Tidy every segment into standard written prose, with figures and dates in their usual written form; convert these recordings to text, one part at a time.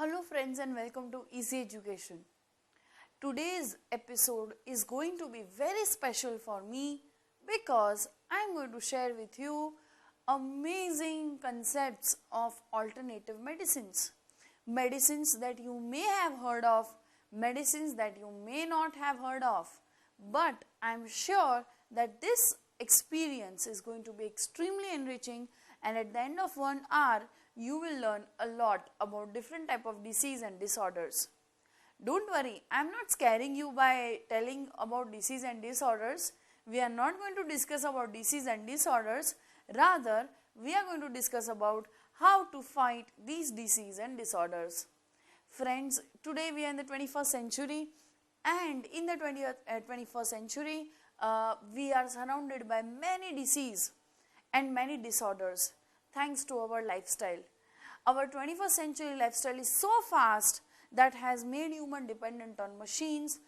Hello friends and welcome to Easy Education. Today's episode is going to be very special for me because I'm going to share with you amazing concepts of alternative medicines. Medicines that you may have heard of, medicines that you may not have heard of, but I'm sure that this experience is going to be extremely enriching, and at the end of 1 hour you will learn a lot about different type of disease and disorders. Don't worry, I am not scaring you by telling about disease and disorders. We are not going to discuss about disease and disorders. Rather, we are going to discuss about how to fight these disease and disorders. Friends, today we are in the 21st century, and in the 21st century, we are surrounded by many disease and many disorders thanks to our lifestyle. Our 21st century lifestyle is so fast that has made human dependent on machines,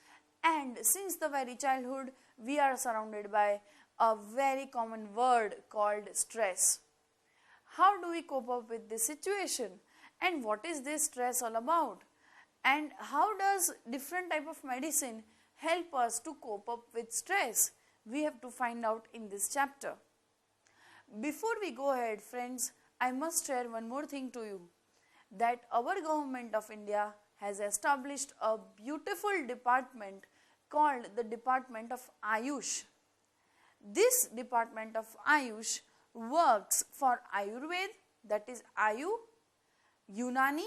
and since the very childhood we are surrounded by a very common word called stress. How do we cope up with this situation, and what is this stress all about, and how does different type of medicine help us to cope up with stress? We have to find out in this chapter. Before we go ahead, friends, I must share one more thing to you, that our government of India has established a beautiful department called the Department of Ayush. This Department of Ayush works for Ayurveda, that is Ayu, Unani,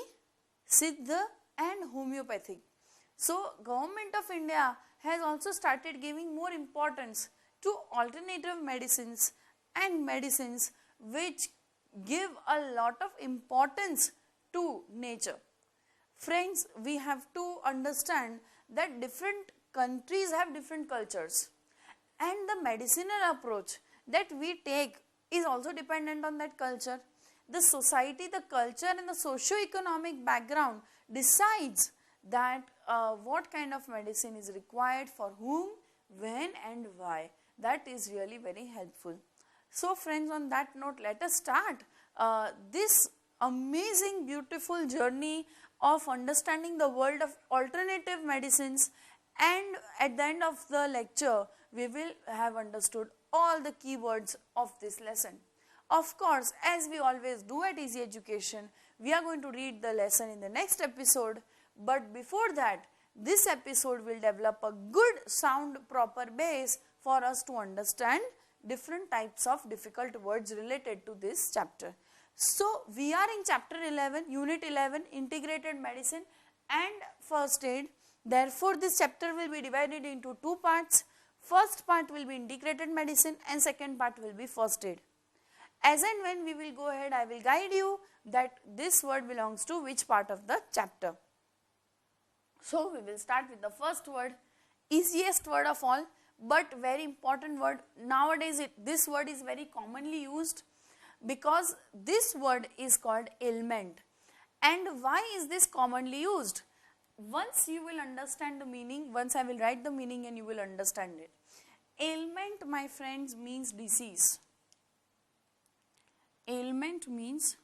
Siddha and Homeopathic. So, Government of India has also started giving more importance to alternative medicines and medicines which give a lot of importance to nature. Friends, we have to understand that different countries have different cultures, and the medicinal approach that we take is also dependent on that culture. The society, the culture and the socio-economic background decides that what kind of medicine is required for whom, when and why. That is really very helpful. So friends, on that note, let us start this amazing beautiful journey of understanding the world of alternative medicines, and at the end of the lecture we will have understood all the keywords of this lesson. Of course, as we always do at Easy Education, we are going to read the lesson in the next episode, but before that, this episode will develop a good sound proper base for us to understand different types of difficult words related to this chapter. So, we are in chapter 11, unit 11, integrated medicine and first aid. Therefore, this chapter will be divided into two parts. First part will be integrated medicine and second part will be first aid. As and when we will go ahead, I will guide you that this word belongs to which part of the chapter. So, we will start with the first word, easiest word of all, but very important word. Nowadays, this word is very commonly used because this word is called ailment. And why is this commonly used? Once you will understand the meaning, once I will write the meaning and you will understand it. Ailment, my friends, means disease. Ailment means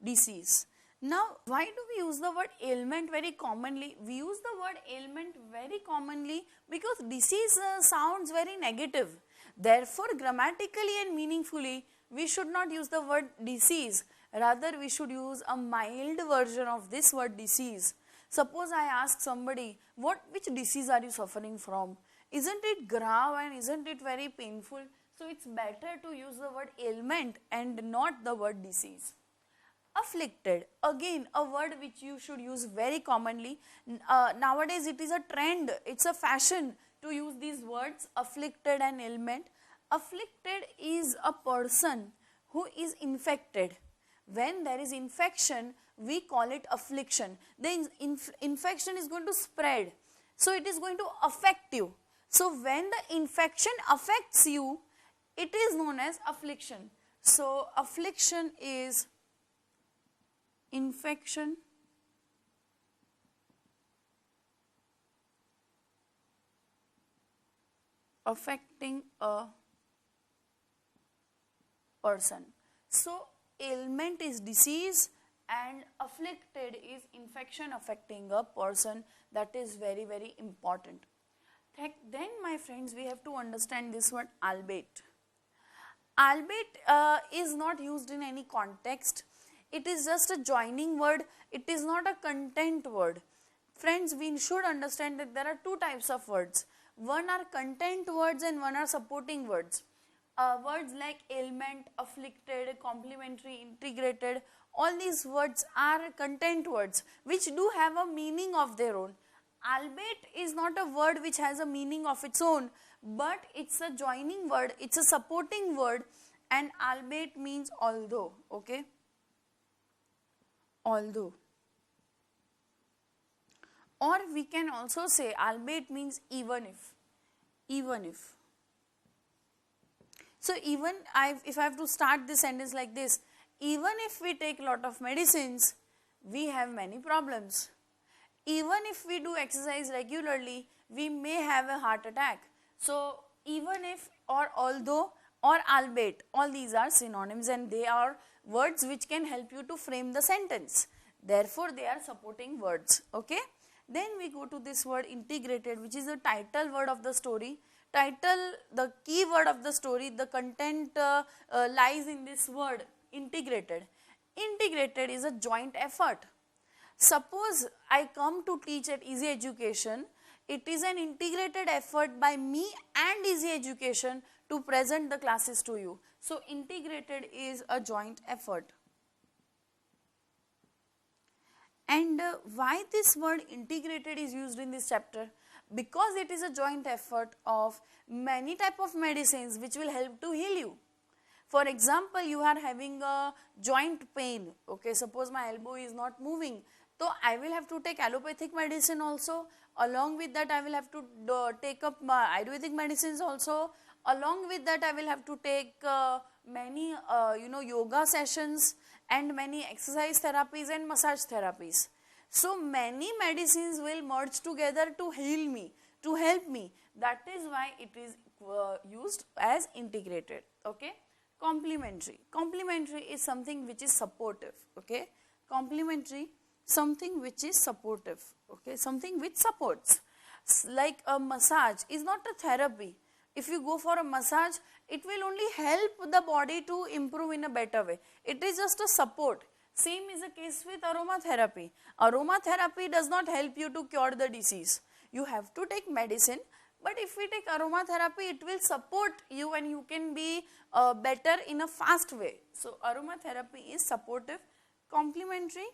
disease. Now, why do we use the word ailment very commonly? We use the word ailment very commonly because disease sounds very negative. Therefore, grammatically and meaningfully, we should not use the word disease. Rather, we should use a mild version of this word disease. Suppose I ask somebody, which disease are you suffering from? Isn't it grave and isn't it very painful? So, it's better to use the word ailment and not the word disease. Afflicted, again a word which you should use very commonly. Nowadays it is a trend, it's a fashion to use these words, afflicted and ailment. Afflicted is a person who is infected. When there is infection, we call it affliction. The infection is going to spread, so it is going to affect you. So when the infection affects you, it is known as affliction. So affliction is infection affecting a person. So, ailment is disease and afflicted is infection affecting a person. That is very, very important. Then my friends, we have to understand this word albeit. Albeit is not used in any context. It is just a joining word. It is not a content word. Friends, we should understand that there are two types of words. One are content words and one are supporting words. Words like ailment, afflicted, complementary, integrated, all these words are content words which do have a meaning of their own. Albeit is not a word which has a meaning of its own, but it's a joining word, it's a supporting word, and albeit means although, okay? Although. Or we can also say albeit means even if. Even if. So even if I have to start this sentence like this, even if we take a lot of medicines, we have many problems. Even if we do exercise regularly, we may have a heart attack. So even if, or although, or albeit, all these are synonyms and they are words which can help you to frame the sentence. Therefore, they are supporting words, okay? Then we go to this word integrated, which is the title word of the story. Title, the key word of the story, the content lies in this word integrated. Integrated is a joint effort. Suppose I come to teach at Easy Education, it is an integrated effort by me and Easy Education to present the classes to you. So integrated is a joint effort. And why this word integrated is used in this chapter? Because it is a joint effort of many type of medicines which will help to heal you. For example, you are having a joint pain, okay, suppose my elbow is not moving, so I will have to take allopathic medicine also. Along with that, I will have to take up Ayurvedic medicines also. Along with that, I will have to take many yoga sessions and many exercise therapies and massage therapies. So many medicines will merge together to heal me, to help me. That is why it is used as integrated, okay. Complementary. Complementary is something which is supportive, okay. Complementary, something which is supportive, okay, something which supports. Like a massage is not a therapy. If you go for a massage, it will only help the body to improve in a better way. It is just a support. Same is the case with aromatherapy. Aromatherapy does not help you to cure the disease. You have to take medicine, but if we take aromatherapy, it will support you and you can be better in a fast way. So aromatherapy is supportive. Complementary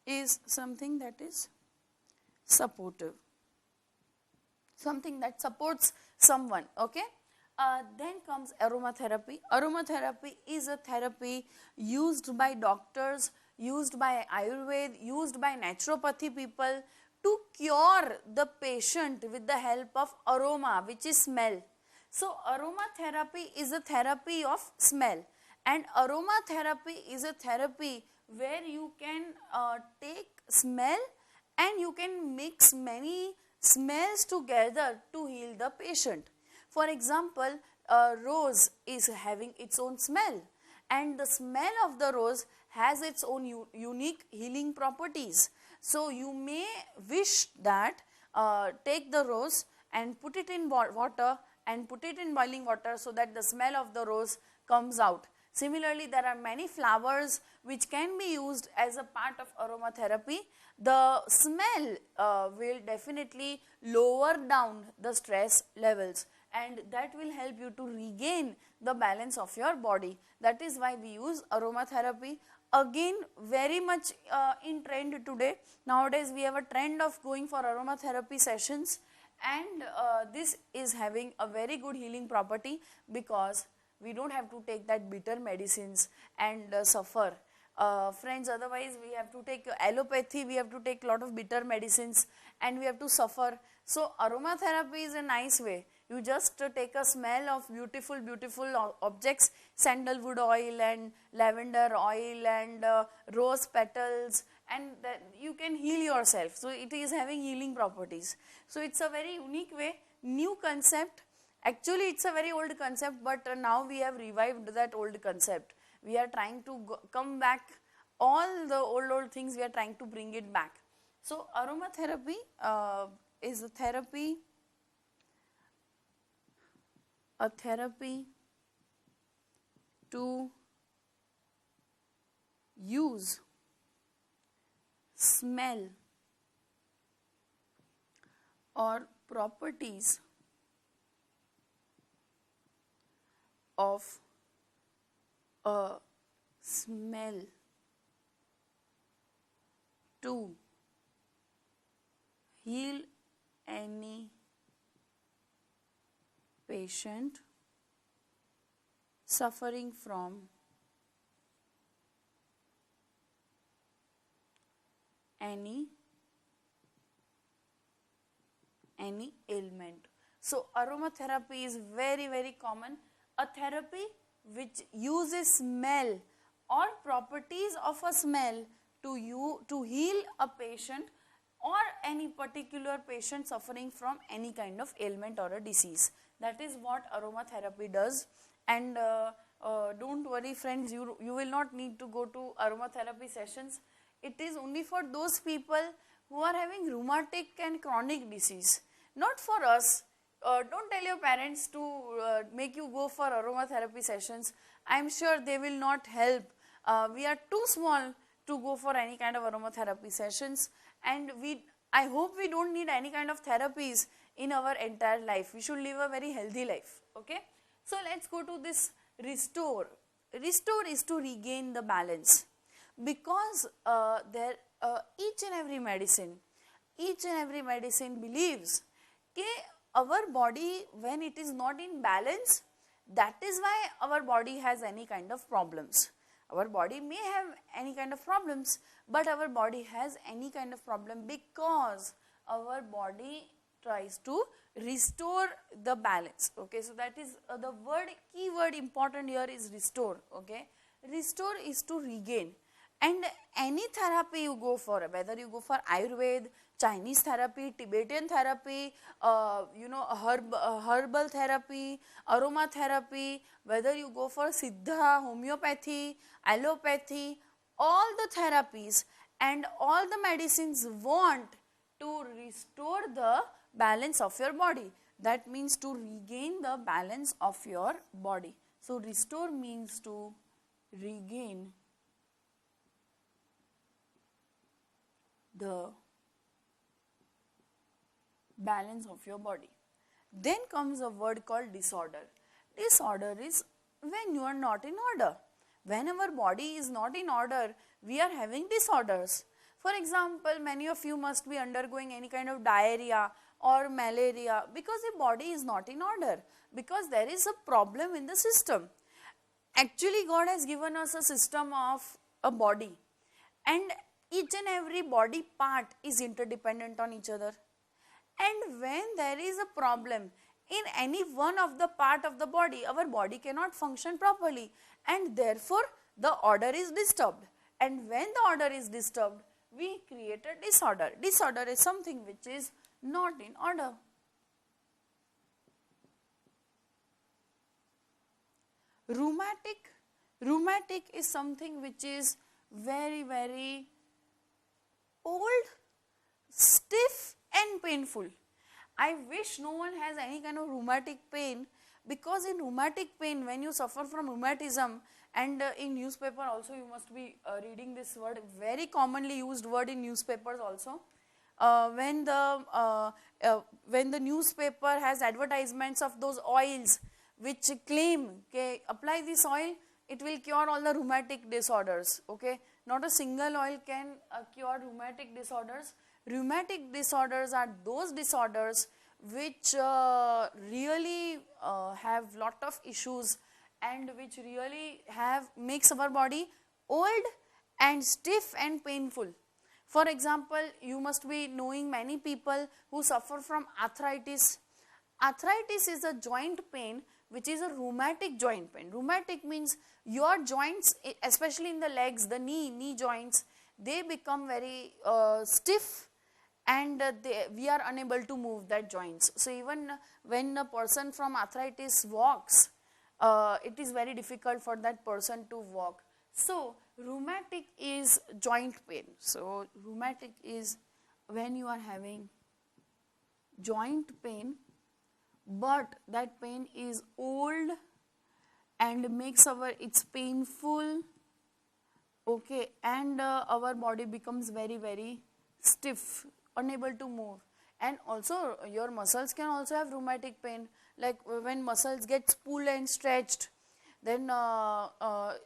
is something that is supportive, something that supports someone, okay. Then comes aromatherapy. Aromatherapy is a therapy used by doctors, used by Ayurveda, used by naturopathy people to cure the patient with the help of aroma, which is smell. So aromatherapy is a therapy of smell, and aromatherapy is a therapy where you can take smell and you can mix many smells together to heal the patient. For example, a rose is having its own smell, and the smell of the rose has its own unique healing properties. So you may wish that take the rose and put it in water and put it in boiling water so that the smell of the rose comes out. Similarly, there are many flowers which can be used as a part of aromatherapy. The smell will definitely lower down the stress levels, and that will help you to regain the balance of your body. That is why we use aromatherapy. Again, very much in trend today. Nowadays, we have a trend of going for aromatherapy sessions, and this is having a very good healing property because we don't have to take that bitter medicines and suffer. Friends, otherwise we have to take allopathy, we have to take lot of bitter medicines and we have to suffer. So aromatherapy is a nice way. You just take a smell of beautiful objects, sandalwood oil and lavender oil and rose petals, and you can heal yourself. So it is having healing properties. So it's a very unique way, new concept. Actually, it's a very old concept, but now we have revived that old concept. We are trying to come back all the old things we are trying to bring it back. So aromatherapy is a therapy to use smell or properties of a smell to heal any patient suffering from any ailment. So aromatherapy is very common, a therapy which uses smell or properties of a smell to heal a patient or any particular patient suffering from any kind of ailment or a disease. That is what aromatherapy does. And don't worry friends, you will not need to go to aromatherapy sessions. It is only for those people who are having rheumatic and chronic disease, not for us. Don't tell your parents to make you go for aromatherapy sessions. I am sure they will not help. We are too small to go for any kind of aromatherapy sessions, and I hope we don't need any kind of therapies in our entire life. We should live a very healthy life. Okay. So let's go to this restore. Restore is to regain the balance, because each and every medicine believes that our body, when it is not in balance, that is why our body has any kind of problems. Our body may have any kind of problems, but our body has any kind of problem because our body tries to restore the balance. Okay, so that is the key word important here is restore. Okay, restore is to regain. And any therapy you go for, whether you go for Ayurveda, Chinese therapy, Tibetan therapy, herbal therapy, aromatherapy, whether you go for Siddha, homeopathy, allopathy, all the therapies and all the medicines want to restore the balance of your body. That means to regain the balance of your body. So restore means to regain the balance of your body. Then comes a word called disorder. Disorder is when you are not in order. When our body is not in order, we are having disorders. For example, many of you must be undergoing any kind of diarrhea or malaria because the body is not in order, because there is a problem in the system. Actually, God has given us a system of a body, and each and every body part is interdependent on each other. And when there is a problem in any one of the part of the body, our body cannot function properly, and therefore the order is disturbed. And when the order is disturbed, we create a disorder. Disorder is something which is not in order. Rheumatic is something which is very old, stiff and painful. I wish no one has any kind of rheumatic pain, because in rheumatic pain, when you suffer from rheumatism, and in newspaper also you must be reading this word, very commonly used word in newspapers also. When the newspaper has advertisements of those oils which claim, okay, apply this oil, it will cure all the rheumatic disorders. Okay, not a single oil can cure rheumatic disorders. Rheumatic disorders are those disorders which really have lot of issues, and which really makes our body old and stiff and painful. For example, you must be knowing many people who suffer from arthritis. Arthritis is a joint pain which is a rheumatic joint pain. Rheumatic means your joints, especially in the legs, the knee joints, they become very stiff, and we are unable to move that joints. So even when a person from arthritis walks, it is very difficult for that person to walk. So rheumatic is joint pain. So rheumatic is when you are having joint pain, but that pain is old and makes it's painful, okay, and our body becomes very stiff, unable to move. And also your muscles can also have rheumatic pain, like when muscles get pulled and stretched, then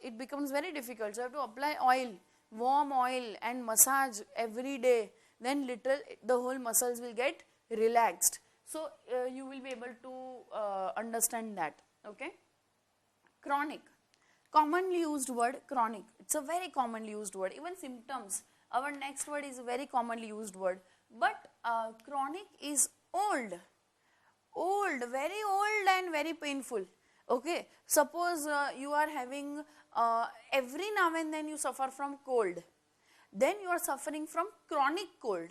it becomes very difficult. So you have to apply oil, warm oil, and massage every day, then the whole muscles will get relaxed. So you will be able to understand that, okay. Chronic, commonly used word chronic, it's a very commonly used word. Even symptoms, our next word is a very commonly used word, but chronic is old, very old and very painful, okay. Suppose you are having every now and then you suffer from cold, then you are suffering from chronic cold.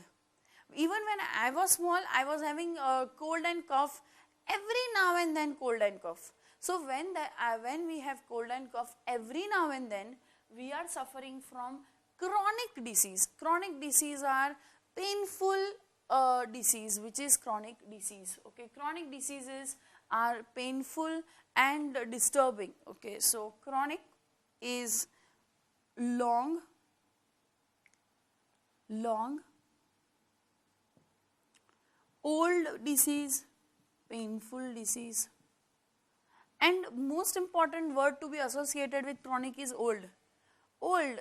Even when I was small, I was having cold and cough every now and then, cold and cough. So when we have cold and cough every now and then, we are suffering from chronic disease. Chronic disease are painful disease, which is chronic disease, okay. Chronic diseases are painful and disturbing, okay. So chronic is long, old disease, painful disease, and most important word to be associated with chronic is old. Old,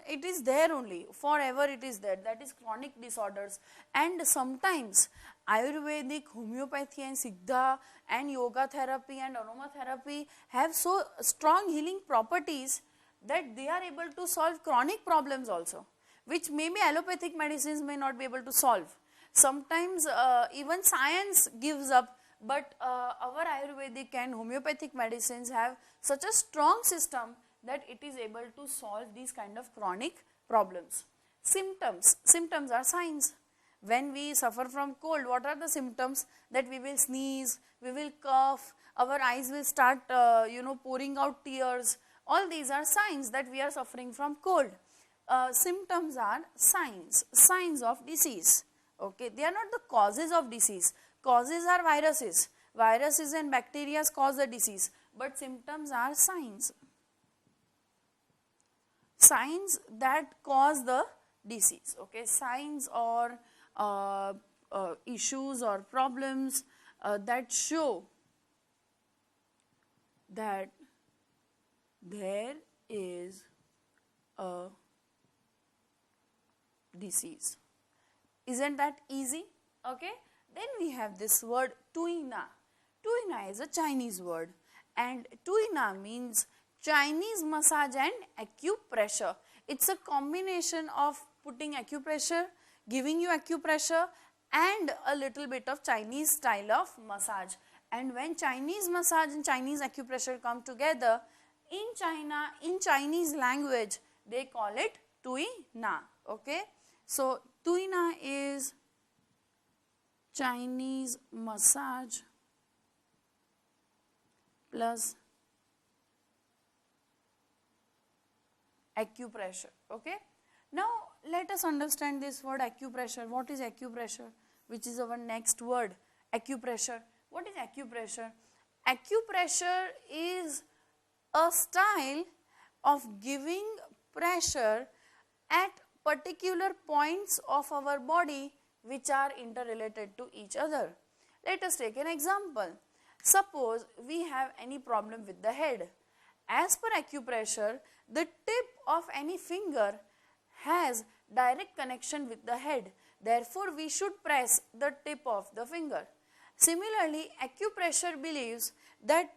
it is there only, forever it is there, that is chronic disorders. And sometimes Ayurvedic, homeopathy and Siddha and yoga therapy and aromatherapy have so strong healing properties that they are able to solve chronic problems also, which maybe allopathic medicines may not be able to solve. Sometimes even science gives up, but our Ayurvedic and homeopathic medicines have such a strong system that it is able to solve these kind of chronic problems. Symptoms, symptoms are signs. When we suffer from cold, what are the symptoms? That we will sneeze, we will cough, our eyes will start pouring out tears. All these are signs that we are suffering from cold. Symptoms are signs of disease, okay. They are not the causes of disease. Causes are viruses and bacteria cause the disease, but symptoms are signs that cause the disease, okay. Signs or issues or problems that show that there is a disease. Isn't that easy? Okay. Then we have this word tuina. Tuina is a Chinese word, and tuina means Chinese massage and acupressure. It's a combination of putting acupressure, giving you acupressure, and a little bit of Chinese style of massage. And when Chinese massage and Chinese acupressure come together, in China, in Chinese language, they call it tuina, okay. So tuina is Chinese massage plus acupressure, okay. Now let us understand this word acupressure. What is acupressure? Which is our next word, acupressure. What is acupressure? Acupressure is a style of giving pressure at particular points of our body which are interrelated to each other. Let us take an example. Suppose we have any problem with the head. As per acupressure, the tip of any finger has direct connection with the head. Therefore, we should press the tip of the finger. Similarly, acupressure believes that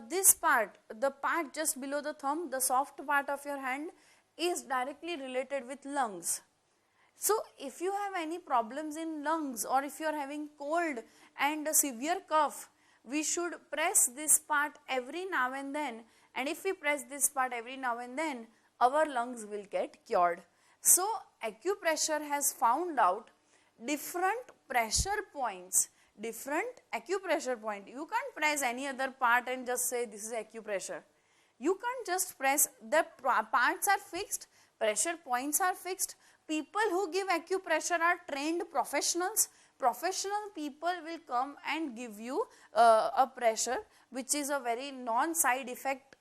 this part, the part just below the thumb, the soft part of your hand, is directly related with lungs. So, if you have any problems in lungs, or if you are having cold and a severe cough, we should press this part every now and then, and if we press this part every now and then, our lungs will get cured. So, acupressure has found out different pressure points, different acupressure point. You can't press any other part and just say this is acupressure. You can't just press, the parts are fixed, pressure points are fixed. People who give acupressure are trained professionals. Professional people will come and give you a pressure which is a very non-side effect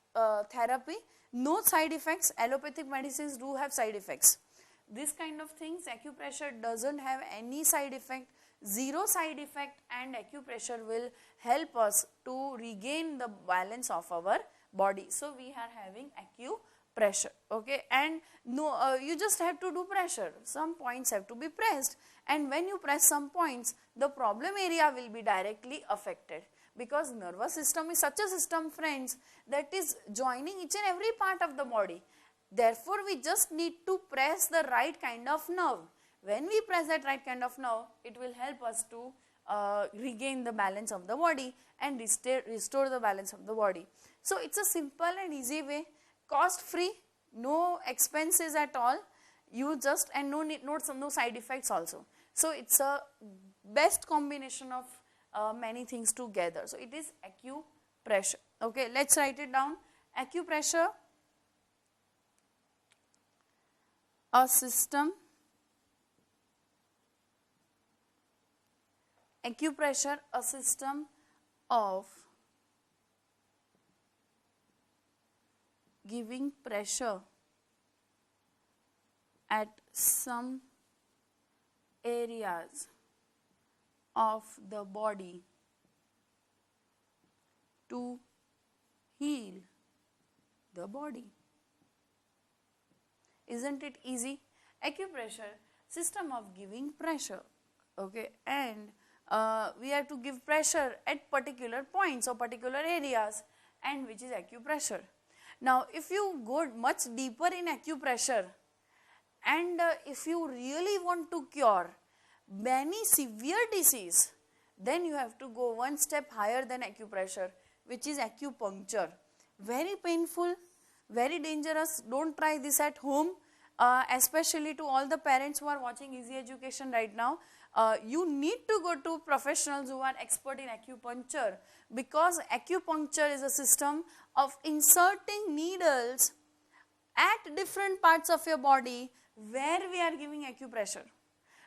therapy. No side effects. Allopathic medicines do have side effects. This kind of things, acupressure doesn't have any side effect, zero side effect, and acupressure will help us to regain the balance of our body. So we are having acupressure, okay, and no, you just have to do pressure. Some points have to be pressed, and when you press some points, the problem area will be directly affected, because nervous system is such a system, friends, that is joining each and every part of the body. Therefore, we just need to press the right kind of nerve. When we press that right kind of nerve, it will help us to regain the balance of the body and restore the balance of the body. So, it is a simple and easy way, cost free, no expenses at all, you just, and no side effects also. So, it is a best combination of many things together. So, it is acupressure. Okay, let us write it down. Acupressure, a system, acupressure, a system of giving pressure at some areas of the body to heal the body. Isn't it easy? Acupressure, system of giving pressure, okay, and we have to give pressure at particular points or particular areas, and which is acupressure. Now, if you go much deeper in acupressure, and if you really want to cure many severe disease, then you have to go one step higher than acupressure, which is acupuncture. Very painful, very dangerous. Don't try this at home, especially to all the parents who are watching Easy Education right now. You need to go to professionals who are expert in acupuncture, because acupuncture is a system of inserting needles at different parts of your body where we are giving acupressure.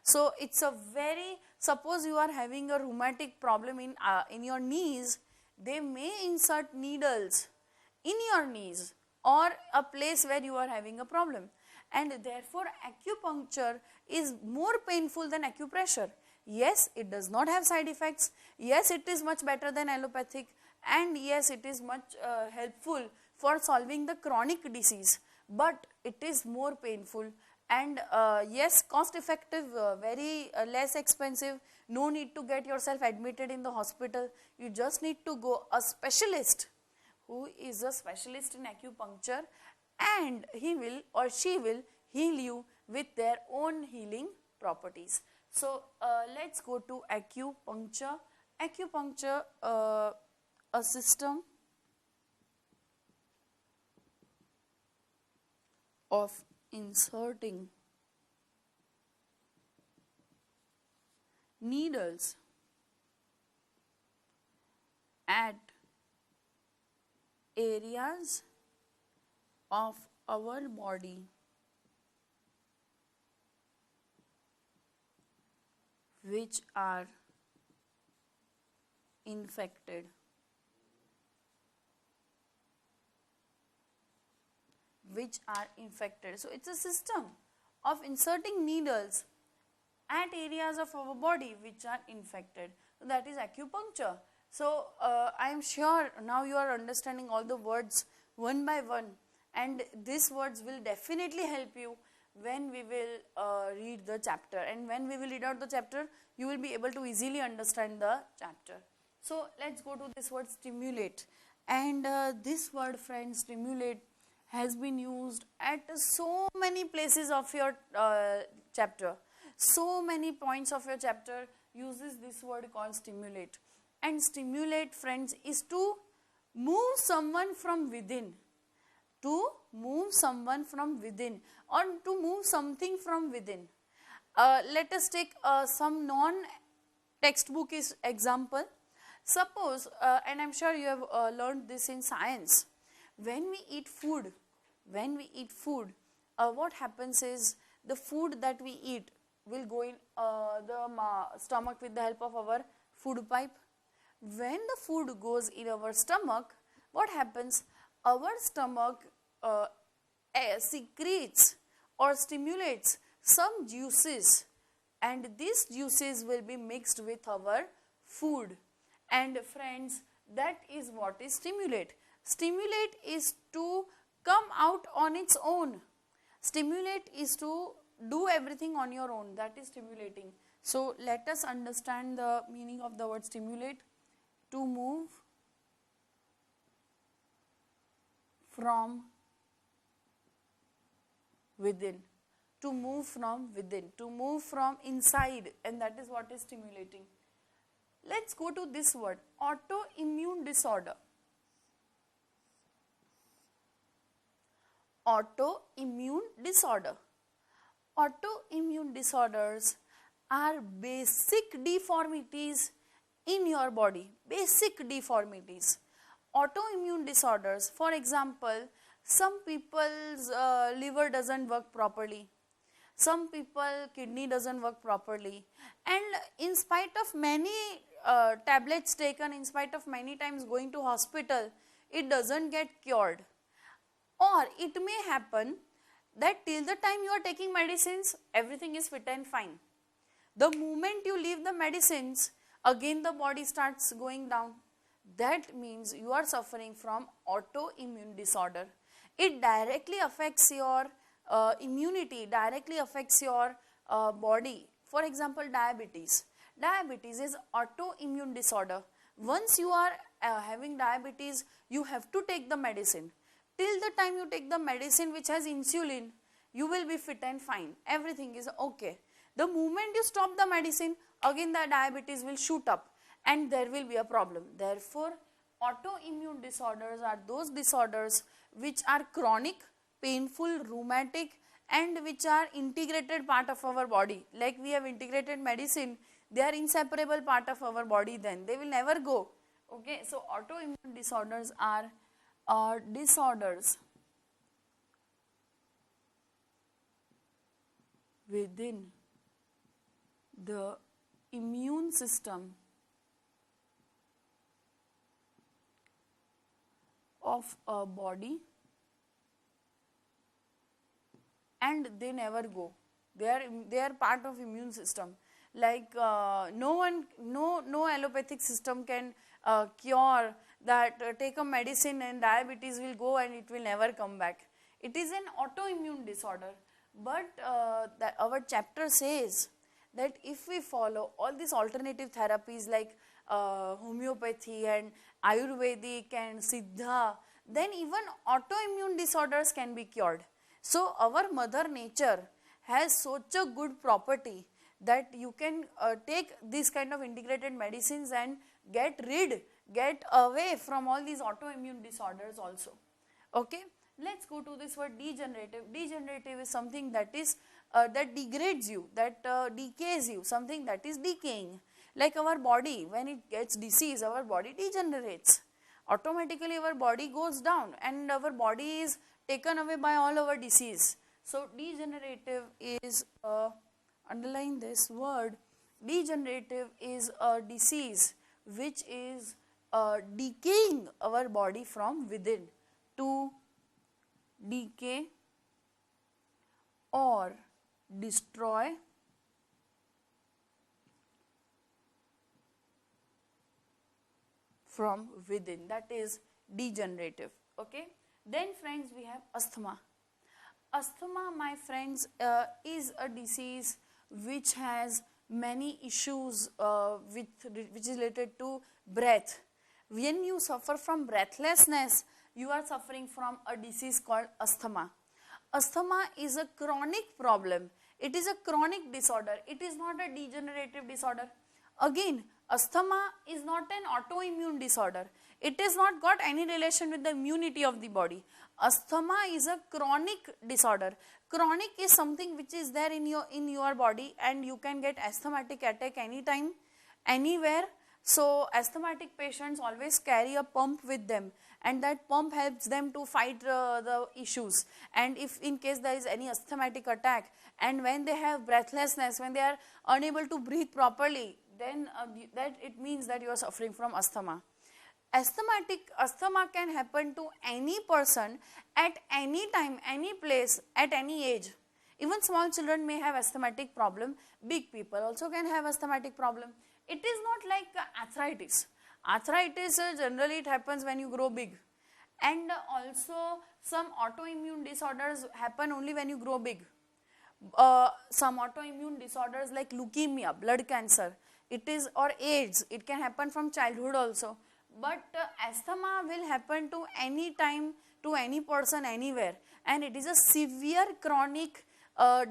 So, it is a very, suppose you are having a rheumatic problem in your knees, they may insert needles in your knees or a place where you are having a problem, and therefore acupuncture is more painful than acupressure. Yes, it does not have side effects, yes, it is much better than allopathic, and yes, it is much helpful for solving the chronic disease, but it is more painful, and yes, cost effective, very less expensive. No need to get yourself admitted in the hospital. You just need to go a specialist who is a specialist in acupuncture, and he will or she will heal you with their own healing properties. So, let us go to acupuncture. Acupuncture, a system of inserting needles at areas of our body which are infected. So, it is a system of inserting needles at areas of our body which are infected. So, that is acupuncture. So, I am sure now you are understanding all the words one by one, and these words will definitely help you when we will read the chapter, and when we will read out the chapter, you will be able to easily understand the chapter. So, let us go to this word stimulate, and this word, friends, stimulate, has been used at so many places of your chapter. So many points of your chapter uses this word called stimulate, and stimulate, friends, is to move someone from within, to move someone from within, or to move something from within. Let us take some non-textbook example. Suppose, and I am sure you have learned this in science, When we eat food, what happens is the food that we eat will go in the stomach with the help of our food pipe. When the food goes in our stomach, what happens? Our stomach secretes or stimulates some juices, and these juices will be mixed with our food. And friends, that is what is stimulate. Stimulate is to come out on its own. Stimulate is to do everything on your own. That is stimulating. So let us understand the meaning of the word stimulate. To move from within. To move from within. To move from inside, and that is what is stimulating. Let's go to this word, autoimmune disorder. Autoimmune disorder. Autoimmune disorders are basic deformities in your body. Basic deformities. Autoimmune disorders, for example, some people's liver doesn't work properly. Some people kidney doesn't work properly, and in spite of many tablets taken, in spite of many times going to hospital, it doesn't get cured. Or it may happen that till the time you are taking medicines, everything is fit and fine. The moment you leave the medicines, again the body starts going down. That means you are suffering from autoimmune disorder. It directly affects your immunity, directly affects your body. For example, diabetes. Diabetes is autoimmune disorder. Once you are having diabetes, you have to take the medicine. Till the time you take the medicine which has insulin, you will be fit and fine. Everything is okay. The moment you stop the medicine, again the diabetes will shoot up and there will be a problem. Therefore, autoimmune disorders are those disorders which are chronic, painful, rheumatic, and which are integrated part of our body. Like we have integrated medicine, they are inseparable part of our body, then they will never go. Okay, so autoimmune disorders are disorders within the immune system of a body, and they never go. They are part of immune system. Like no allopathic system can cure that. Take a medicine and diabetes will go and it will never come back. It is an autoimmune disorder. But our chapter says that if we follow all these alternative therapies like homeopathy and Ayurvedic and Siddha, then even autoimmune disorders can be cured. So our mother nature has such a good property that you can take these kind of integrated medicines and get away from all these autoimmune disorders also. Okay, let's go to this word degenerative. Degenerative is something that is that degrades you, that decays you, something that is decaying. Like our body, when it gets disease, our body degenerates. Automatically our body goes down and our body is taken away by all our disease. So degenerative is, underline this word, degenerative is a disease which is decaying our body from within. To decay or destroy from within, that is degenerative. Okay, then friends, we have asthma. Asthma, my friends, is a disease which has many issues which is related to breath. When you suffer from breathlessness, you are suffering from a disease called asthma. Asthma is a chronic problem. It is a chronic disorder. It is not a degenerative disorder. Again, asthma is not an autoimmune disorder. It has not got any relation with the immunity of the body. Asthma is a chronic disorder. Chronic is something which is there in your body, and you can get asthmatic attack anytime, anywhere. So asthmatic patients always carry a pump with them, and that pump helps them to fight the issues. And if in case there is any asthmatic attack, and when they have breathlessness, when they are unable to breathe properly, then that it means that you are suffering from asthma. Asthma can happen to any person at any time, any place, at any age. Even small children may have asthmatic problem. Big people also can have asthmatic problem. It is not like arthritis. Arthritis generally it happens when you grow big, and also some autoimmune disorders happen only when you grow big. Some autoimmune disorders like leukemia, blood cancer, it is, or AIDS, it can happen from childhood also. But asthma will happen to any time, to any person, anywhere, and it is a severe chronic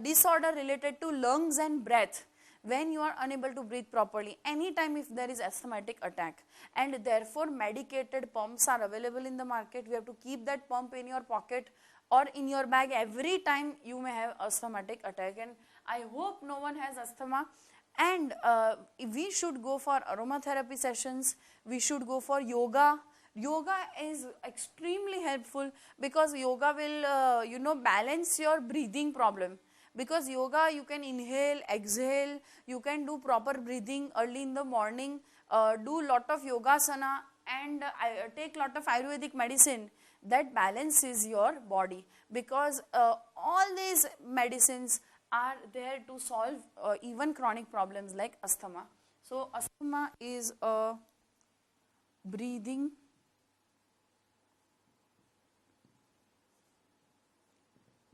disorder related to lungs and breath, when you are unable to breathe properly, anytime if there is asthmatic attack. And therefore medicated pumps are available in the market. You have to keep that pump in your pocket or in your bag every time you may have asthmatic attack. And I hope no one has asthma. And we should go for aromatherapy sessions, we should go for yoga. Yoga is extremely helpful, because yoga will balance your breathing problem. Because yoga, you can inhale, exhale, you can do proper breathing early in the morning, do lot of yogasana, and take lot of Ayurvedic medicine that balances your body. Because all these medicines are there to solve even chronic problems like asthma. So asthma is a breathing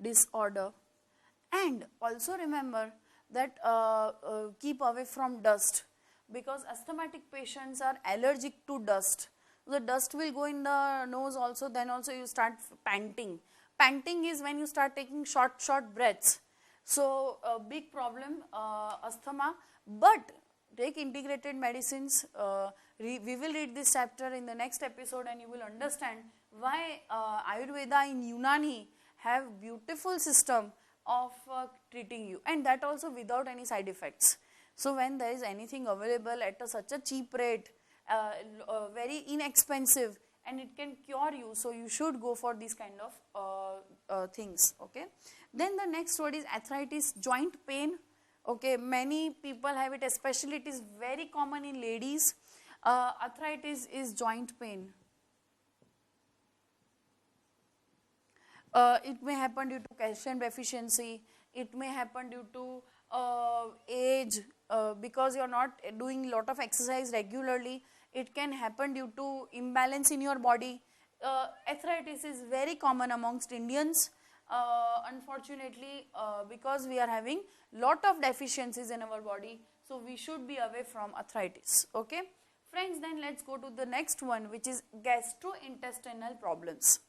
disorder. And also remember that keep away from dust, because asthmatic patients are allergic to dust. The dust will go in the nose also, then also you start panting. Panting is when you start taking short breaths. So a big problem, asthma. But take integrated medicines. We will read this chapter in the next episode, and you will understand why Ayurveda in Unani have beautiful system of treating you, and that also without any side effects. So when there is anything available at such a cheap rate, very inexpensive, and it can cure you, so you should go for these kind of things. Okay. Then the next word is arthritis, joint pain. Okay, many people have it, especially it is very common in ladies. Arthritis is joint pain. It may happen due to calcium deficiency, it may happen due to age, because you are not doing lot of exercise regularly. It can happen due to imbalance in your body. Arthritis is very common amongst Indians, unfortunately, because we are having lot of deficiencies in our body, so we should be away from arthritis. Okay, friends, then let's go to the next one, which is gastrointestinal problems.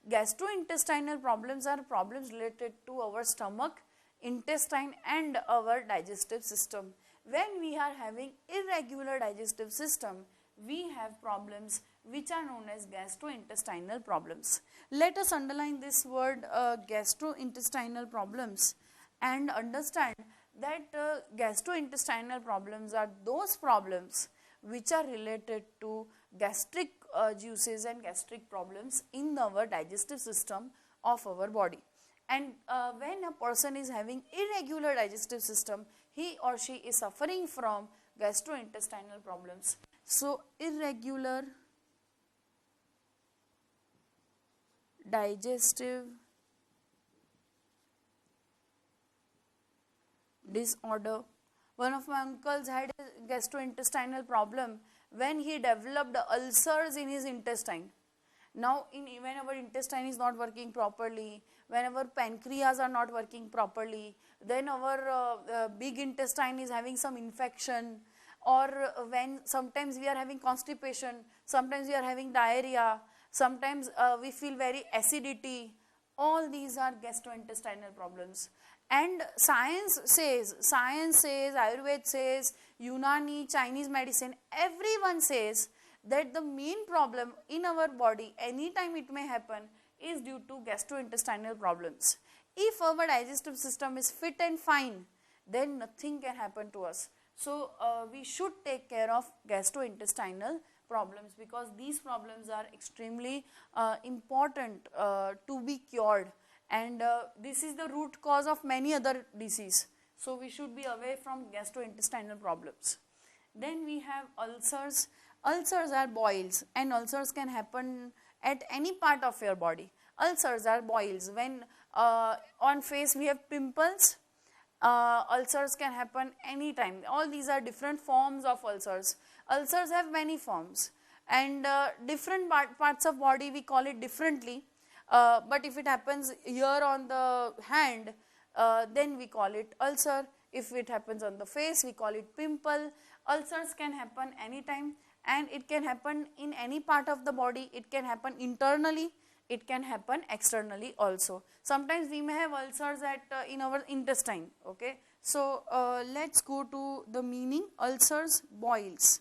Gastrointestinal problems are problems related to our stomach, intestine, and our digestive system. When we are having irregular digestive system, we have problems which are known as gastrointestinal problems. Let us underline this word gastrointestinal problems, and understand that gastrointestinal problems are those problems which are related to gastric juices and gastric problems in our digestive system of our body. And when a person is having irregular digestive system, he or she is suffering from gastrointestinal problems. So irregular digestive disorder. One of my uncles had a gastrointestinal problem when he developed ulcers in his intestine. Now, when our intestine is not working properly, when our pancreas are not working properly, then our big intestine is having some infection, or when sometimes we are having constipation, sometimes we are having diarrhea, sometimes we feel very acidity. All these are gastrointestinal problems. And science says, Ayurveda says, Unani, Chinese medicine, everyone says that the main problem in our body, anytime it may happen, is due to gastrointestinal problems. If our digestive system is fit and fine, then nothing can happen to us. So we should take care of gastrointestinal problems, because these problems are extremely important to be cured, and this is the root cause of many other disease. So we should be away from gastrointestinal problems. Then we have ulcers. Ulcers are boils, and ulcers can happen at any part of your body. Ulcers are boils. When on face we have pimples, ulcers can happen anytime. All these are different forms of ulcers. Ulcers have many forms, and different parts of body we call it differently, but if it happens here on the hand, then we call it ulcer. If it happens on the face, we call it pimple. Ulcers can happen anytime, and it can happen in any part of the body. It can happen internally, it can happen externally also. Sometimes we may have ulcers at in our intestine. Okay, so let's go to the meaning. Ulcers, boils.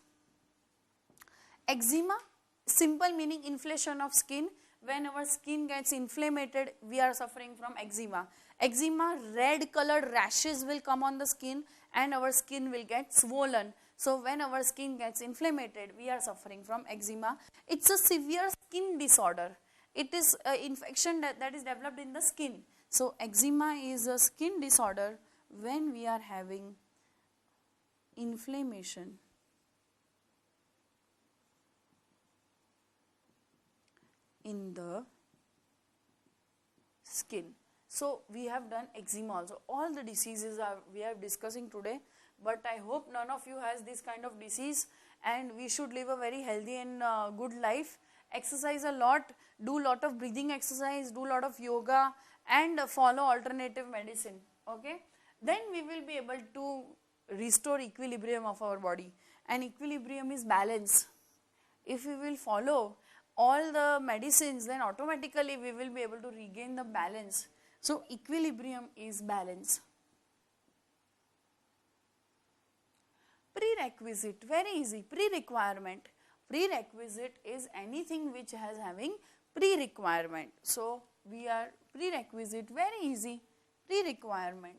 Eczema, simple meaning inflammation of skin. When our skin gets inflamed, we are suffering from eczema. Eczema, red colored rashes will come on the skin, and our skin will get swollen. So when our skin gets inflamed, we are suffering from eczema. It's a severe skin disorder. It is an infection that is developed in the skin. So eczema is a skin disorder when we are having inflammation in the skin. So we have done eczema also. All the diseases we are discussing today, but I hope none of you has this kind of disease, and we should live a very healthy and good life. Exercise a lot, do lot of breathing exercise, do lot of yoga, and follow alternative medicine. Okay, then we will be able to restore equilibrium of our body, and equilibrium is balance. If we will follow all the medicines, then automatically we will be able to regain the balance. So equilibrium is balance. Prerequisite, very easy. Pre-requirement. Prerequisite is anything which has having pre-requirement. So we are prerequisite, very easy. Pre-requirement.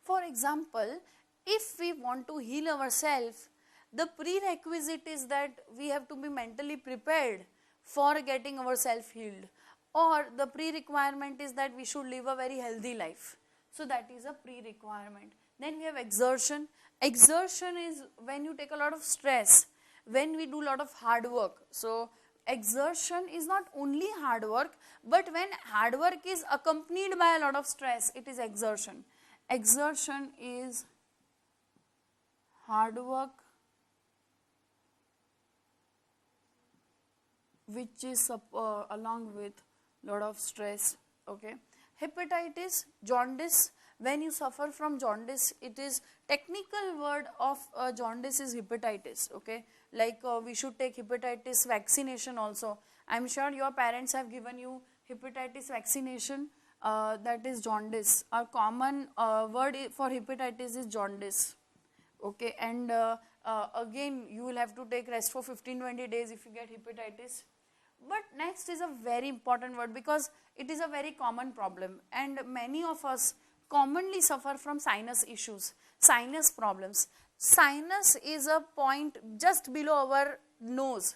For example, if we want to heal ourselves, the prerequisite is that we have to be mentally prepared for getting ourselves healed, or the pre-requirement is that we should live a very healthy life. So that is a pre-requirement. Then we have exertion. Exertion is when you take a lot of stress, when we do a lot of hard work. So exertion is not only hard work, but when hard work is accompanied by a lot of stress, it is exertion. Exertion is hard work which is along with lot of stress. Okay. Hepatitis, jaundice. When you suffer from jaundice, it is technical word of jaundice is hepatitis. Okay, like we should take hepatitis vaccination also. I am sure your parents have given you hepatitis vaccination. That is jaundice. A common word for hepatitis is jaundice. Okay, and again you will have to take rest for 15-20 days if you get hepatitis. But next is a very important word, because it is a very common problem, and many of us commonly suffer from sinus issues, sinus problems. Sinus is a point just below our nose.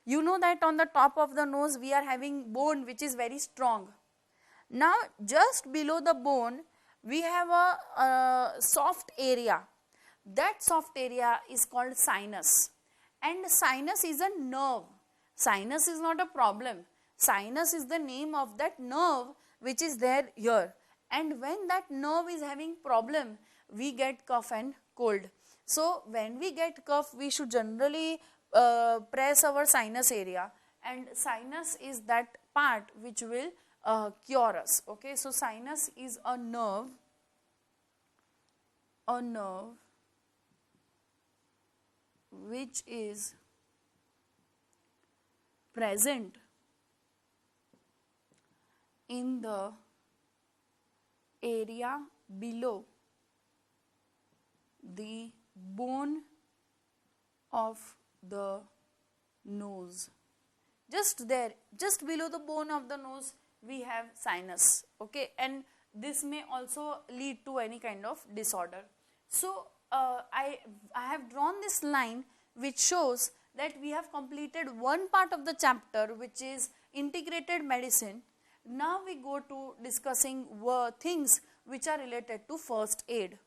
You know that on the top of the nose we are having bone which is very strong. Now just below the bone we have a soft area. That soft area is called sinus, and sinus is a nerve. Sinus is not a problem. Sinus is the name of that nerve which is there here, and when that nerve is having problem, we get cough and cold. So when we get cough, we should generally press our sinus area, and sinus is that part which will cure us. Okay, so sinus is a nerve which is present in the area below the bone of the nose. Just there, just below the bone of the nose, we have sinus. Okay, and this may also lead to any kind of disorder. So I have drawn this line which shows that we have completed one part of the chapter, which is integrated medicine. Now we go to discussing things which are related to first aid.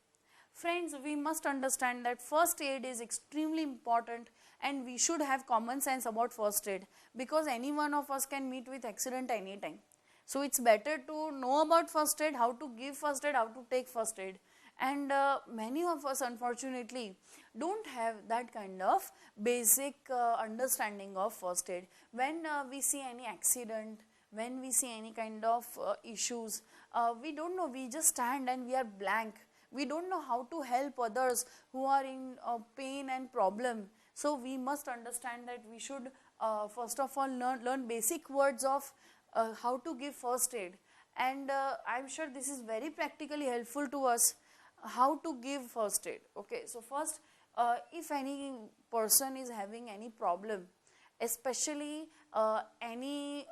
Friends, we must understand that first aid is extremely important, and we should have common sense about first aid, because any one of us can meet with accident anytime. So it's better to know about first aid, how to give first aid, how to take first aid. And many of us unfortunately don't have that kind of basic understanding of first aid. When we see any accident, when we see any kind of issues, we don't know, we just stand and we are blank. We don't know how to help others who are in pain and problem. So we must understand that we should first of all learn basic words of how to give first aid. And I'm sure this is very practically helpful to us, how to give first aid. Okay, so first, if any person is having any problem, especially any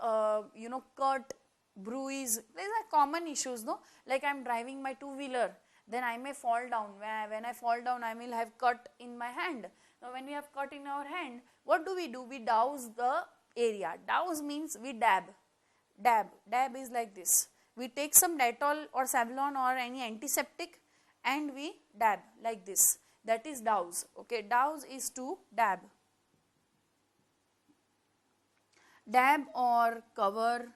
cut, bruise, these are common issues, no? Like I'm driving my two-wheeler, then I may fall down. When I fall down, I will have cut in my hand. Now when we have cut in our hand, what do? We douse the area. Douse means we dab. Dab is like this. We take some Dettol or Savlon or any antiseptic and we dab like this. That is douse. Okay, douse is to dab. Dab or cover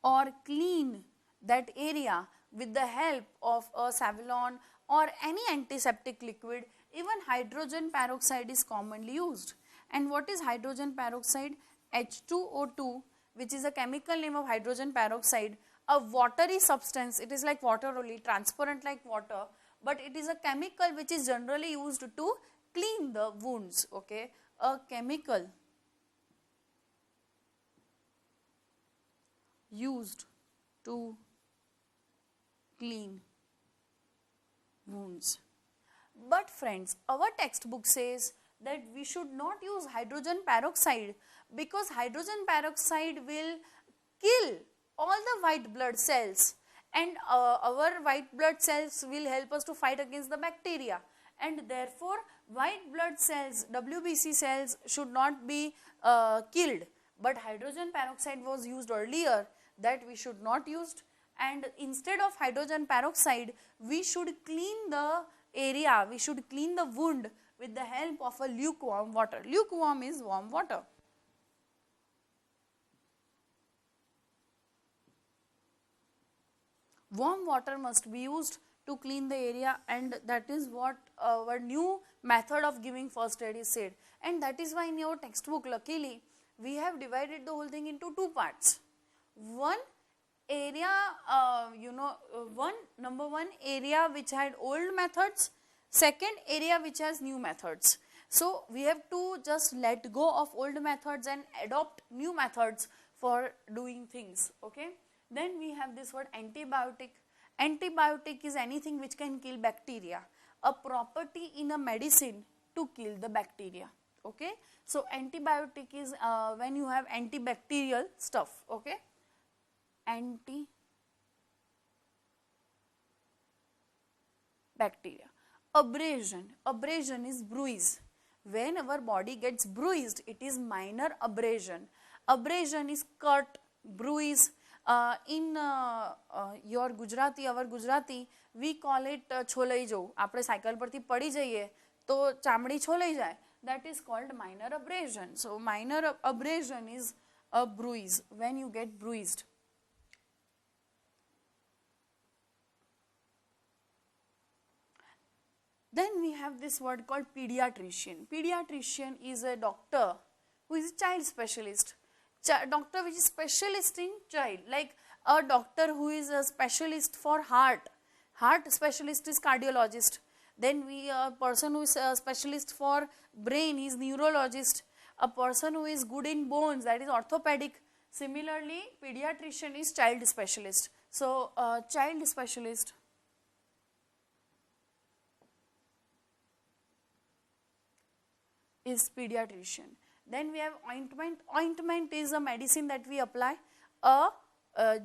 or clean that area with the help of a Savlon or any antiseptic liquid. Even hydrogen peroxide is commonly used. And what is hydrogen peroxide? H2O2, which is a chemical name of hydrogen peroxide, a watery substance. It is like water only, transparent like water, but it is a chemical which is generally used to clean the wounds. Okay, a chemical used to clean wounds. But friends, our textbook says that we should not use hydrogen peroxide, because hydrogen peroxide will kill all the white blood cells, and our white blood cells will help us to fight against the bacteria, and therefore white blood cells, WBC cells, should not be killed. But hydrogen peroxide was used earlier, that we should not use, and instead of hydrogen peroxide we should clean the area, we should clean the wound with the help of a lukewarm water. Lukewarm is warm water. Warm water must be used to clean the area, and that is what our new method of giving first aid is said. And that is why in your textbook, luckily, we have divided the whole thing into two parts. One area, number one area which had old methods, second area which has new methods. So we have to just let go of old methods and adopt new methods for doing things. Okay. Then we have this word antibiotic. Antibiotic is anything which can kill bacteria, a property in a medicine to kill the bacteria. Okay. So antibiotic is when you have antibacterial stuff. Okay. Antibacteria. Abrasion. Abrasion is bruise. When our body gets bruised, it is minor abrasion. Abrasion is cut, bruise. In your Gujarati, our Gujarati, we call it છોલાઈ જવું. આપણે cycle પરથી પડી જઈએ તો ચામડી છોલાઈ જાય. That is called minor abrasion. So minor abrasion is a bruise, when you get bruised. Then we have this word called pediatrician. Pediatrician is a doctor who is a child specialist. Doctor which is specialist in child, like a doctor who is a specialist for heart. Heart specialist is cardiologist. Then a person who is a specialist for brain is neurologist. A person who is good in bones, that is orthopedic. Similarly, pediatrician is child specialist. So child specialist is pediatrician. Then we have ointment. Ointment is a medicine that we apply, a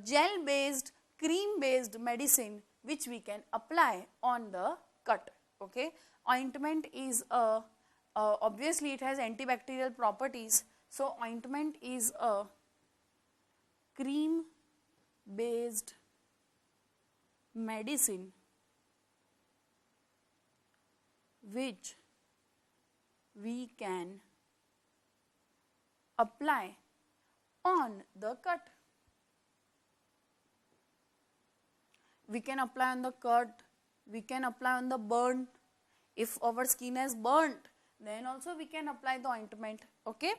gel based cream based medicine which we can apply on the cut. Okay, ointment is obviously it has antibacterial properties, so ointment is a cream based medicine which we can apply on the cut. We can apply on the cut, we can apply on the burn. If our skin is burnt, then also we can apply the ointment. Okay.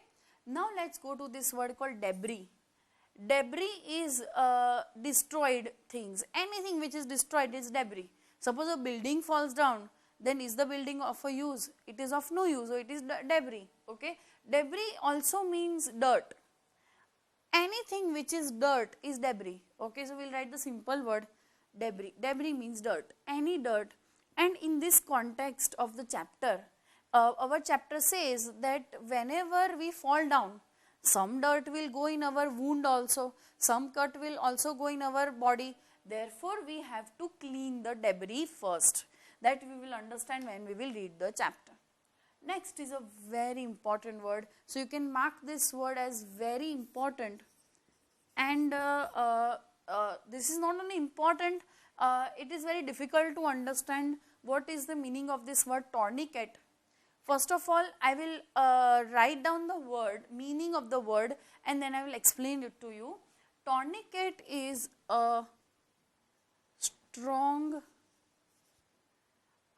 Now let's go to this word called debris. Debris is destroyed things. Anything which is destroyed is debris. Suppose a building falls down, then is the building of a use? It is of no use, so it is debris. Okay. Debris also means dirt. Anything which is dirt is debris. Okay, so we will write the simple word debris. Debris means dirt, any dirt. And in this context of the chapter, our chapter says that whenever we fall down, some dirt will go in our wound also, some cut will also go in our body. Therefore, we have to clean the debris first. That we will understand when we will read the chapter. Next is a very important word. So, you can mark this word as very important. And this is not only important, it is very difficult to understand what is the meaning of this word tourniquet. First of all, I will write down the word, meaning of the word, and then I will explain it to you. Tourniquet is a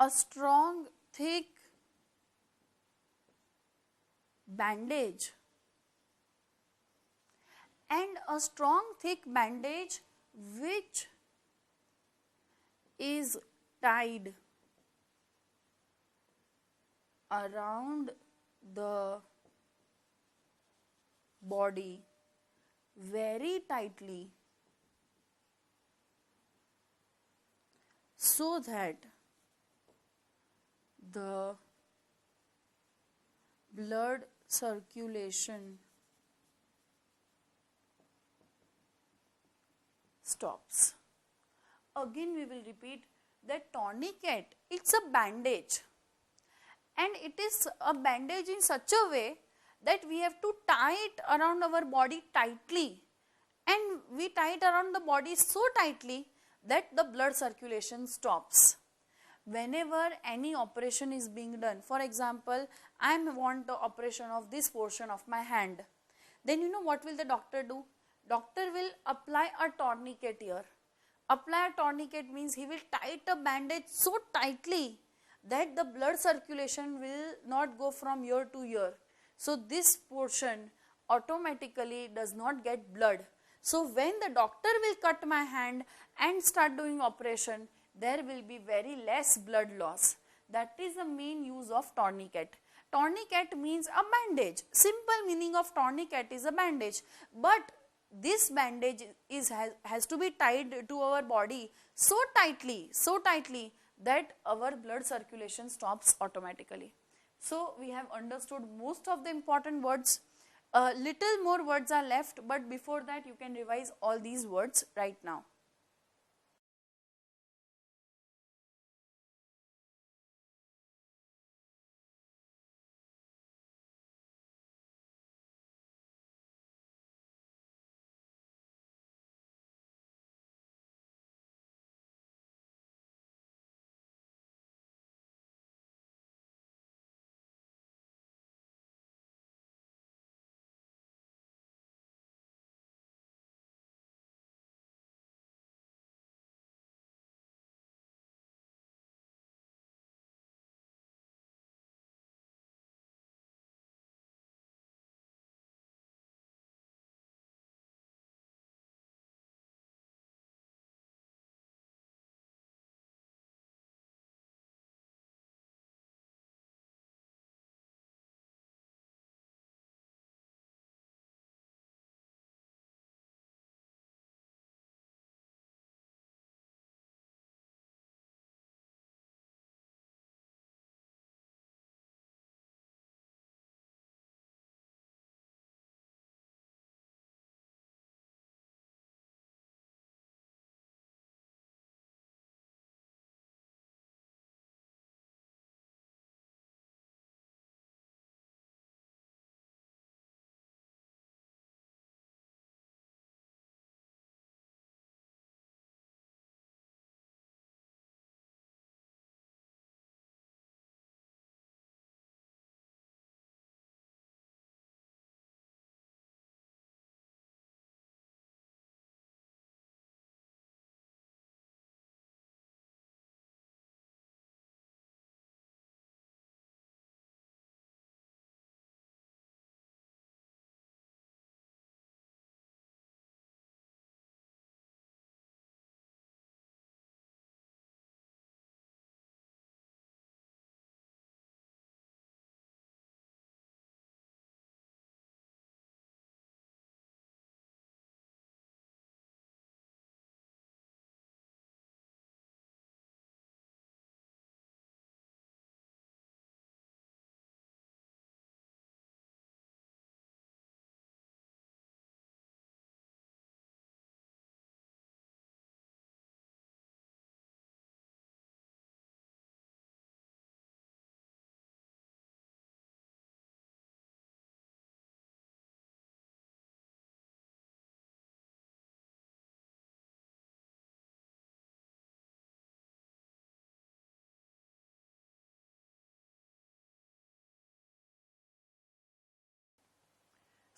strong, thick bandage, and a strong thick bandage which is tied around the body very tightly so that the blood circulation stops. Again we will repeat that tourniquet, it's a bandage, and it is a bandage in such a way that we have to tie it around our body tightly, and we tie it around the body so tightly that the blood circulation stops. Whenever any operation is being done, for example, I want the operation of this portion of my hand, then you know what will the doctor do? Doctor will apply a tourniquet here. Apply a tourniquet means he will tie a bandage so tightly that the blood circulation will not go from ear to ear. So this portion automatically does not get blood. So when the doctor will cut my hand and start doing operation, there will be very less blood loss. That is the main use of tourniquet. Tourniquet means a bandage. Simple meaning of tourniquet is a bandage. But this bandage has to be tied to our body so tightly that our blood circulation stops automatically. So we have understood most of the important words. Little more words are left, but before that you can revise all these words right now.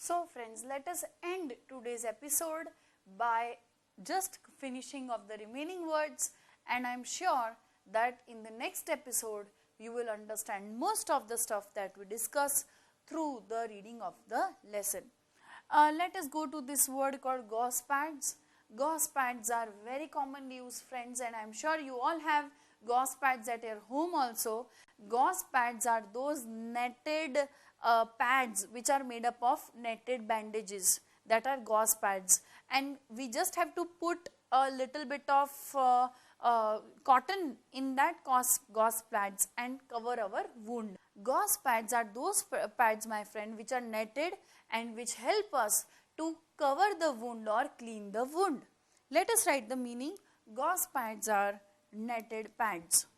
So friends, let us end today's episode by just finishing of the remaining words, and I am sure that in the next episode you will understand most of the stuff that we discuss through the reading of the lesson. Let us go to this word called gauze pads. Gauze pads are very commonly used, friends, and I am sure you all have gauze pads at your home also. Gauze pads are those netted pads which are made up of netted bandages, that are gauze pads, and we just have to put a little bit of cotton in that gauze pads and cover our wound. Gauze pads are those pads, my friend, which are netted and which help us to cover the wound or clean the wound. Let us write the meaning. Gauze pads are netted pads.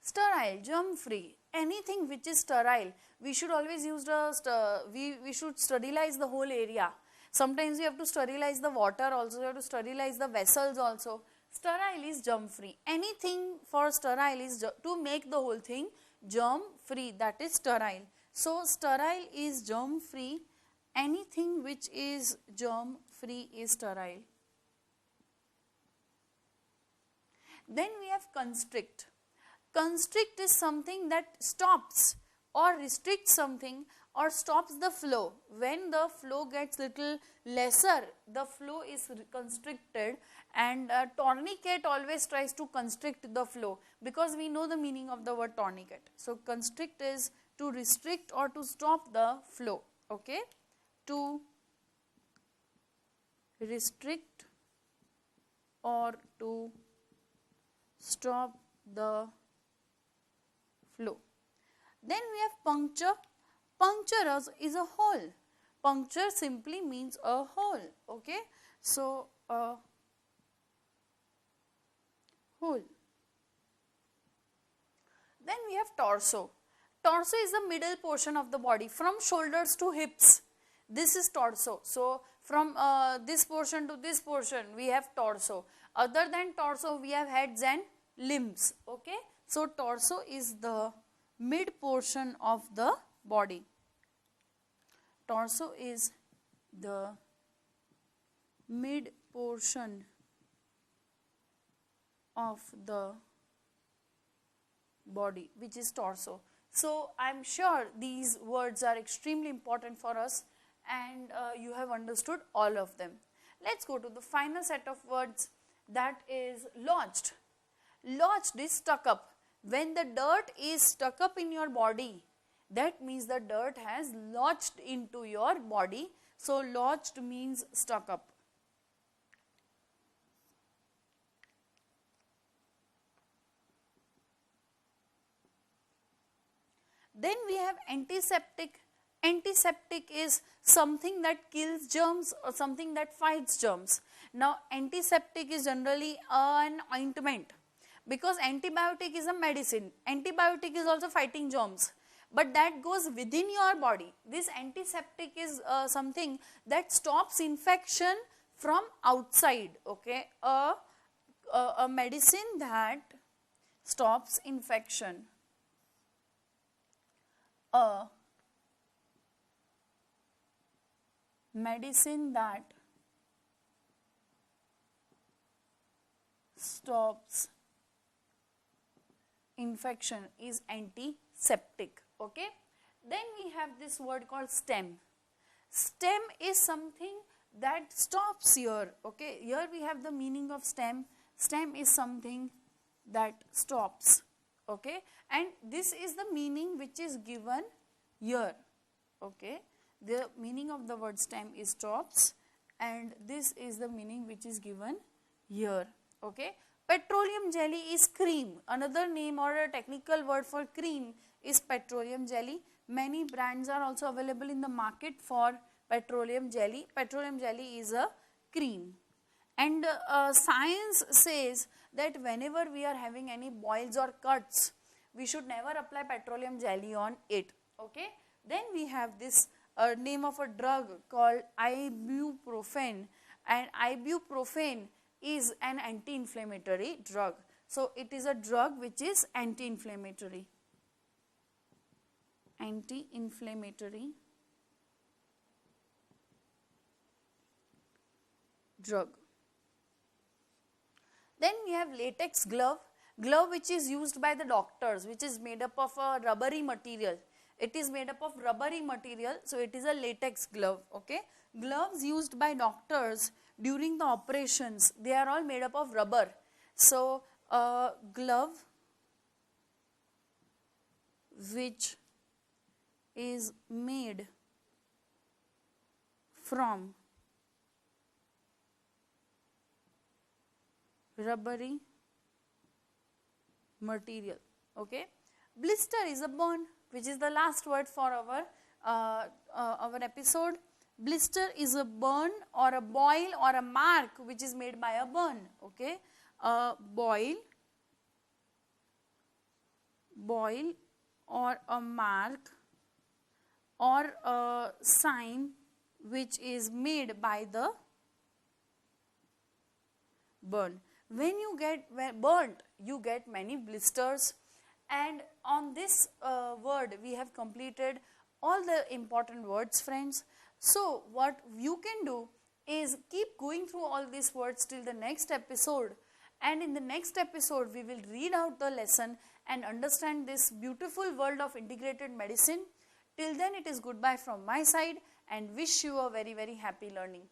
Sterile, germ free, anything which is sterile, we should always use the, we should sterilize the whole area. Sometimes we have to sterilize the water also, we have to sterilize the vessels also. Sterile is germ free. Anything for sterile is to make the whole thing germ free, that is sterile. So sterile is germ free, anything which is germ free is sterile. Then we have constrict. Constrict is something that stops or restricts something or stops the flow. When the flow gets little lesser, the flow is constricted, and tourniquet always tries to constrict the flow, because we know the meaning of the word tourniquet. So constrict is to restrict or to stop the flow, okay? To restrict or to stop the flow. Then we have puncture. Puncture is a hole. Puncture simply means a hole, okay? So a hole. Then we have torso. Torso is the middle portion of the body from shoulders to hips. This is torso. So from this portion to this portion we have torso. Other than torso we have heads and limbs, okay? So torso is the mid portion of the body. Torso is the mid portion of the body, which is torso. So I am sure these words are extremely important for us, and you have understood all of them. Let's go to the final set of words, that is lodged. Lodged is stuck up. When the dirt is stuck up in your body, that means the dirt has lodged into your body. So lodged means stuck up. Then we have antiseptic. Antiseptic is something that kills germs or something that fights germs. Now antiseptic is generally an ointment, because antibiotic is a medicine. Antibiotic is also fighting germs, but that goes within your body. This antiseptic is something that stops infection from outside, okay? A medicine that stops infection. A medicine that stops infection is antiseptic, okay? Then we have this word called stem. Stem is something that stops here, okay? Here we have the meaning of stem. Stem is something that stops, okay? And this is the meaning which is given here, okay? The meaning of the word stem is stops, and this is the meaning which is given here, okay? Petroleum jelly is cream. Another name or a technical word for cream is petroleum jelly. Many brands are also available in the market for petroleum jelly. Petroleum jelly is a cream. And science says that whenever we are having any boils or cuts, we should never apply petroleum jelly on it, okay? Then we have this name of a drug called ibuprofen, and ibuprofen is an anti-inflammatory drug. So it is a drug which is anti-inflammatory. Anti-inflammatory drug. Then we have latex glove. Glove which is used by the doctors, which is made up of a rubbery material. It is made up of rubbery material, so it is a latex glove. Okay, gloves used by doctors during the operations, they are all made up of rubber. So glove which is made from rubbery material. Okay, blister is a burn, which is the last word for our episode. Blister is a burn or a boil or a mark which is made by a burn. Okay, boil or a mark or a sign which is made by the burn. When you get burnt, you get many blisters, and on this word we have completed all the important words, friends. So what you can do is keep going through all these words till the next episode, and in the next episode we will read out the lesson and understand this beautiful world of integrated medicine. Till then, it is goodbye from my side and wish you a very, very happy learning.